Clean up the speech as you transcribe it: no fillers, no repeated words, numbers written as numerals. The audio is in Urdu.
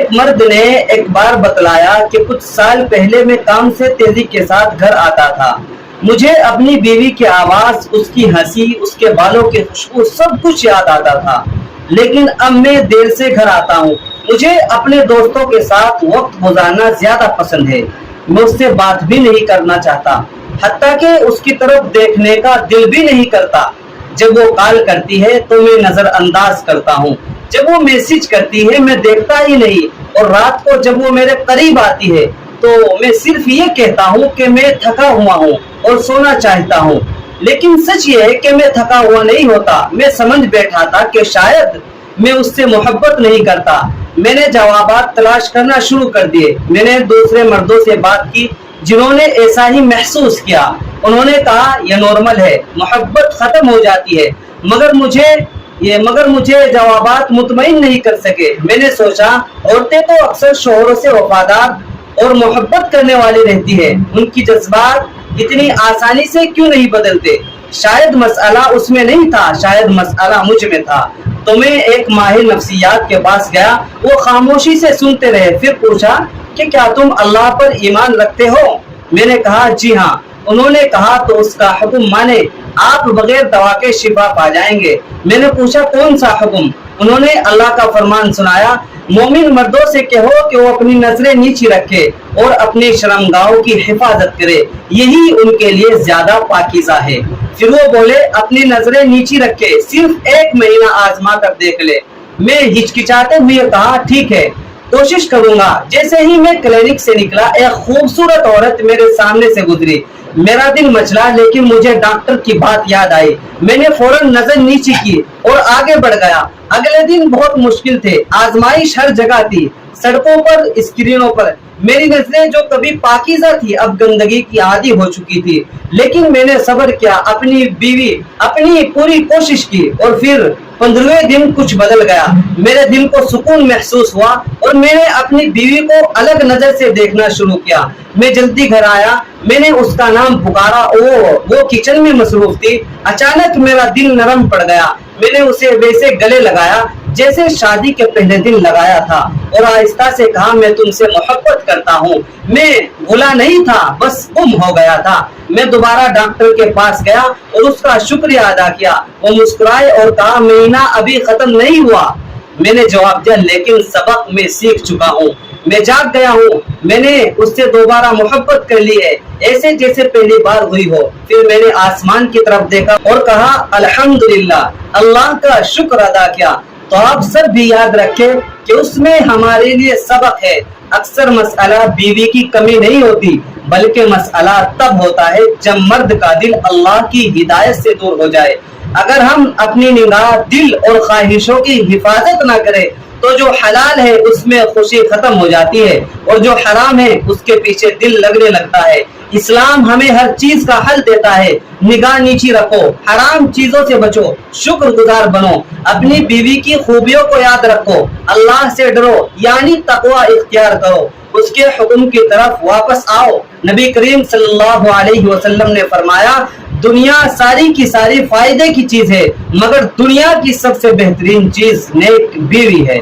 ایک مرد نے ایک بار بتلایا کہ کچھ سال پہلے میں کام سے تیزی کے ساتھ گھر آتا تھا. مجھے اپنی بیوی کی آواز، اس کی ہنسی، اس کے بالوں کی خوشبو سب کچھ یاد آتا تھا. لیکن اب میں دیر سے گھر آتا ہوں. مجھے اپنے دوستوں کے ساتھ وقت گزارنا زیادہ پسند ہے. میں اس سے بات بھی نہیں کرنا چاہتا، حتیٰ کہ اس کی طرف دیکھنے کا دل بھی نہیں کرتا. جب وہ کال کرتی ہے تو میں نظر انداز کرتا ہوں. جب وہ میسج کرتی ہے میں دیکھتا ہی نہیں. اور رات کو جب وہ میرے قریب آتی ہے تو میں صرف یہ کہتا ہوں کہ میں تھکا ہوا ہوں اور سونا چاہتا ہوں. لیکن سچ یہ ہے کہ میں تھکا ہوا نہیں ہوتا. میں سمجھ بیٹھا تھا کہ شاید میں اس سے محبت نہیں کرتا. میں نے جوابات تلاش کرنا شروع کر دیے. میں نے دوسرے مردوں سے بات کی جنہوں نے ایسا ہی محسوس کیا. انہوں نے کہا یہ نارمل ہے، محبت ختم ہو جاتی ہے. مگر مجھے جوابات مطمئن نہیں کر سکے. میں نے سوچا عورتیں تو اکثر شوہروں سے وفادار اور محبت کرنے والی رہتی ہے، ان کی جذبات اتنی آسانی سے کیوں نہیں بدلتے؟ شاید مسئلہ اس میں نہیں تھا، شاید مسئلہ مجھ میں تھا. تو میں ایک ماہر نفسیات کے پاس گیا. وہ خاموشی سے سنتے رہے. پھر پوچھا کہ کیا تم اللہ پر ایمان رکھتے ہو؟ میں نے کہا جی ہاں. انہوں نے کہا تو اس کا حکم مانے، آپ بغیر دوا کے شفا پا جائیں گے. میں نے پوچھا کون سا حکم؟ انہوں نے اللہ کا فرمان سنایا، مومن مردوں سے کہو کہ وہ اپنی نظریں نیچی رکھے اور اپنی شرمگاہوں کی حفاظت کرے، یہی ان کے لیے زیادہ پاکیزہ ہے. پھر وہ بولے اپنی نظریں نیچی رکھے، صرف 1 مہینہ آزما کر دیکھ لے. میں ہچکچاتے ہوئے کہا ٹھیک ہے، کوشش کروں گا. جیسے ہی میں کلینک سے نکلا ایک خوبصورت عورت میرے سامنے سے گزری. میرا دل مچلا، لیکن مجھے ڈاکٹر کی بات یاد آئی. میں نے فوراً نظر نیچی کی اور آگے بڑھ گیا. اگلے دن بہت مشکل تھے. آزمائش ہر جگہ تھی، سڑکوں پر، اسکرینوں پر. میری نظریں جو کبھی پاکیزہ تھی اب گندگی کی عادی ہو چکی تھی. لیکن میں نے صبر کیا، اپنی بیوی، اپنی پوری کوشش کی. اور پھر 15ویں دن کچھ بدل گیا. میرے دل کو سکون محسوس ہوا اور میں نے اپنی بیوی کو الگ نظر سے دیکھنا شروع کیا. میں جلدی گھر آیا. میں نے اس کا نام پکارا. وہ کچن میں مصروف تھی. اچانک میرا دل نرم پڑ گیا. میں نے اسے ویسے گلے لگایا جیسے شادی کے پہلے دن لگایا تھا اور آہستہ سے کہا میں تم سے محبت کرتا ہوں. میں بھولا نہیں تھا، بس گم ہو گیا تھا. میں دوبارہ ڈاکٹر کے پاس گیا اور اس کا شکریہ ادا کیا. وہ مسکرائے اور کہا مہینہ ابھی ختم نہیں ہوا. میں نے جواب دیا لیکن سبق میں سیکھ چکا ہوں، میں جاگ گیا ہوں. میں نے اس سے دوبارہ محبت کر لی ہے، ایسے جیسے پہلی بار ہوئی ہو. پھر میں نے آسمان کی طرف دیکھا اور کہا الحمدللہ، اللہ کا شکر ادا کیا. تو آپ سب بھی یاد رکھیں کہ اس میں ہمارے لیے سبق ہے. اکثر مسئلہ بیوی کی کمی نہیں ہوتی، بلکہ مسئلہ تب ہوتا ہے جب مرد کا دل اللہ کی ہدایت سے دور ہو جائے. اگر ہم اپنی نگاہ، دل اور خواہشوں کی حفاظت نہ کریں تو جو حلال ہے اس میں خوشی ختم ہو جاتی ہے اور جو حرام ہے اس کے پیچھے دل لگنے لگتا ہے. اسلام ہمیں ہر چیز کا حل دیتا ہے. نگاہ نیچی رکھو، حرام چیزوں سے بچو، شکر گزار بنو، اپنی بیوی کی خوبیوں کو یاد رکھو، اللہ سے ڈرو یعنی تقوی اختیار کرو، اس کے حکم کی طرف واپس آؤ. نبی کریم صلی اللہ علیہ وسلم نے فرمایا دنیا ساری کی ساری فائدے کی چیز ہے، مگر دنیا کی سب سے بہترین چیز نیک بیوی ہے.